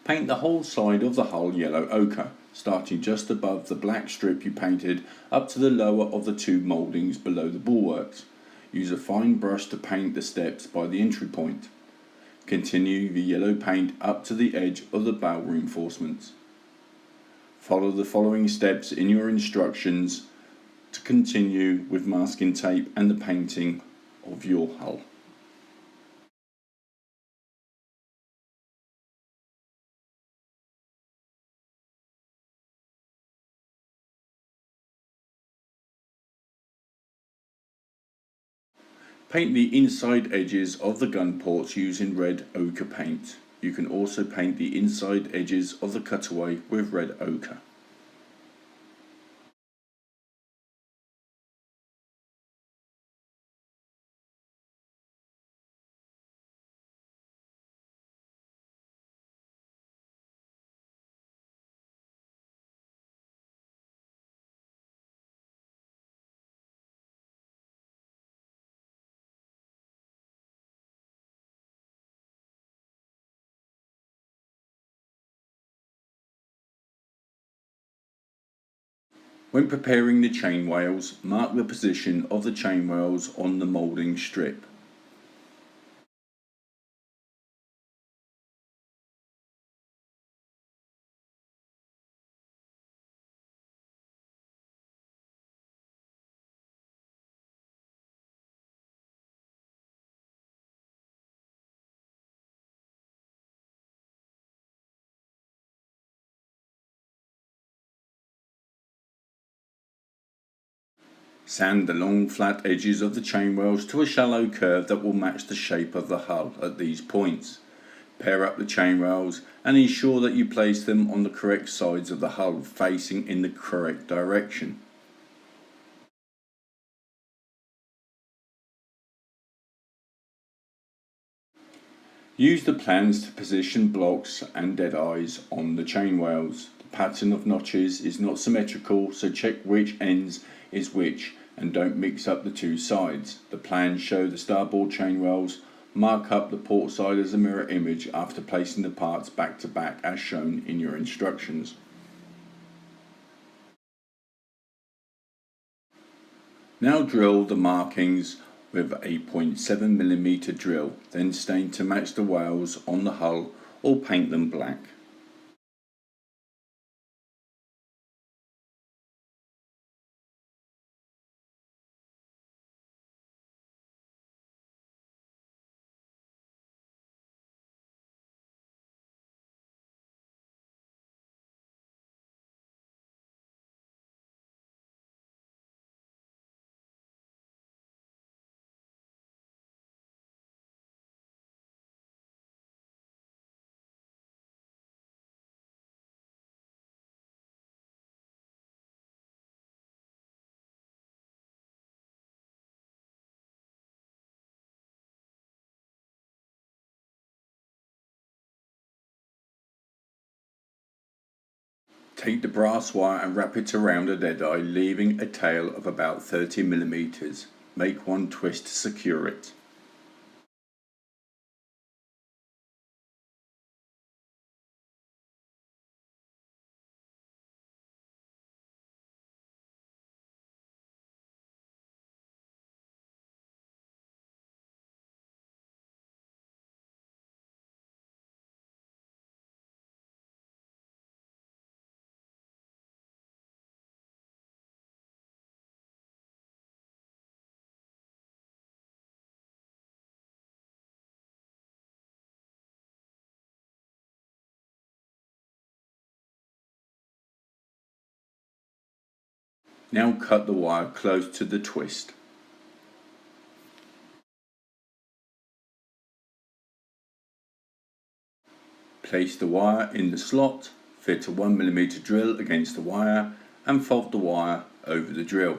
Paint the whole side of the hull yellow ochre, starting just above the black strip you painted up to the lower of the two mouldings below the bulwarks. Use a fine brush to paint the steps by the entry point. Continue the yellow paint up to the edge of the bow reinforcements. Follow the following steps in your instructions to continue with masking tape and the painting of your hull. Paint the inside edges of the gun ports using red ochre paint. You can also paint the inside edges of the cutaway with red ochre. When preparing the chainwales, mark the position of the chainwales on the moulding strip. Sand the long flat edges of the chainwales to a shallow curve that will match the shape of the hull at these points. Pair up the chainwales and ensure that you place them on the correct sides of the hull, facing in the correct direction. Use the plans to position blocks and dead eyes on the chainwales. The pattern of notches is not symmetrical, so check which ends is which and don't mix up the two sides. The plans show the starboard chainwales. Mark up the port side as a mirror image after placing the parts back to back as shown in your instructions. Now drill the markings with a 0.7mm drill, then stain to match the wales on the hull or paint them black. Take the brass wire and wrap it around a dead eye, leaving a tail of about 30mm. Make one twist to secure it. Now cut the wire close to the twist. Place the wire in the slot, fit a 1mm drill against the wire and fold the wire over the drill.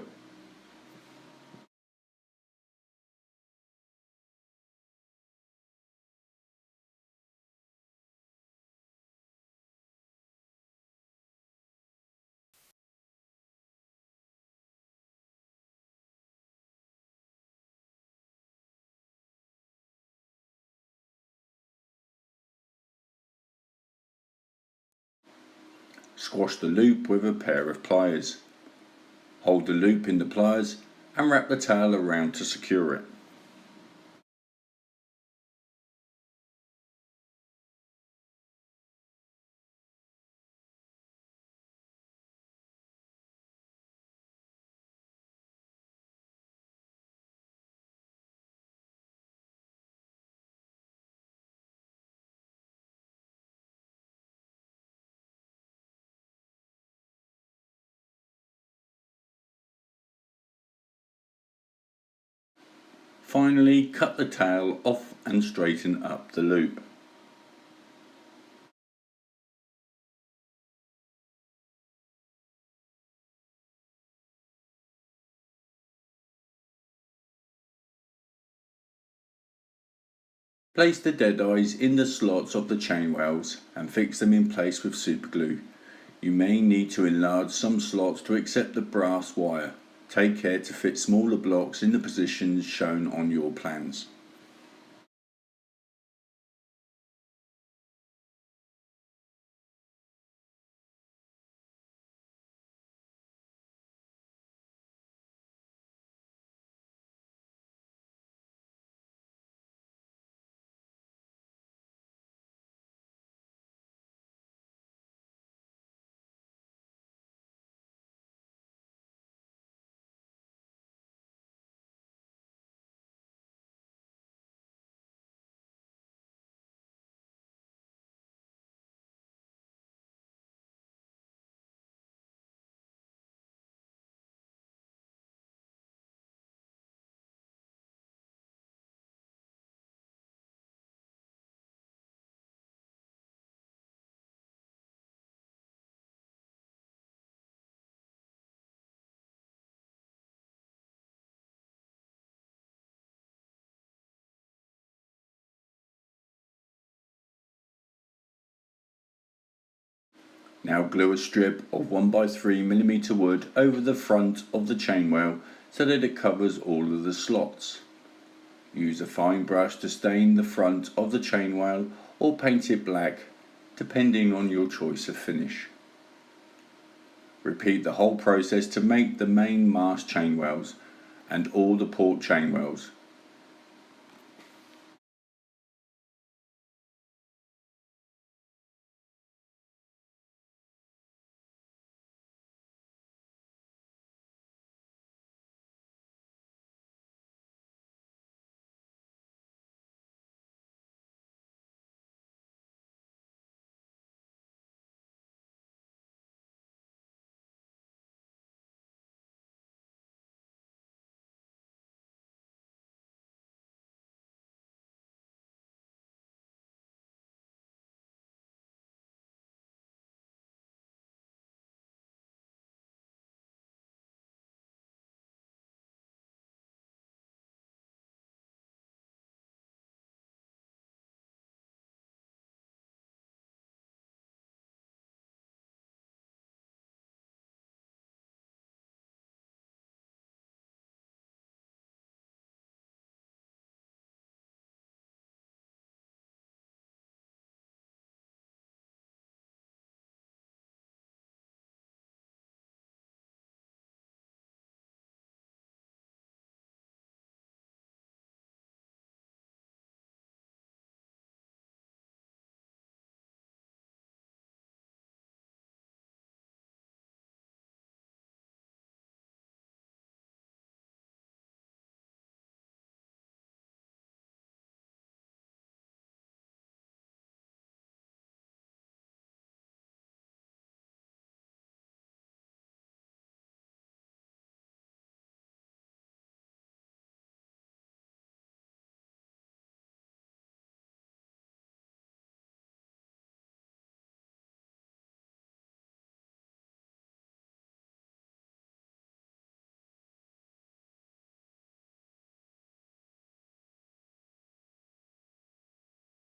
Squash the loop with a pair of pliers. Hold the loop in the pliers and wrap the tail around to secure it. Finally, cut the tail off and straighten up the loop. Place the dead eyes in the slots of the chainwells and fix them in place with superglue. You may need to enlarge some slots to accept the brass wire. Take care to fit smaller blocks in the positions shown on your plans. Now glue a strip of 1x3mm wood over the front of the chainwell so that it covers all of the slots. Use a fine brush to stain the front of the chainwell or paint it black, depending on your choice of finish. Repeat the whole process to make the main mast chainwells and all the port chainwells.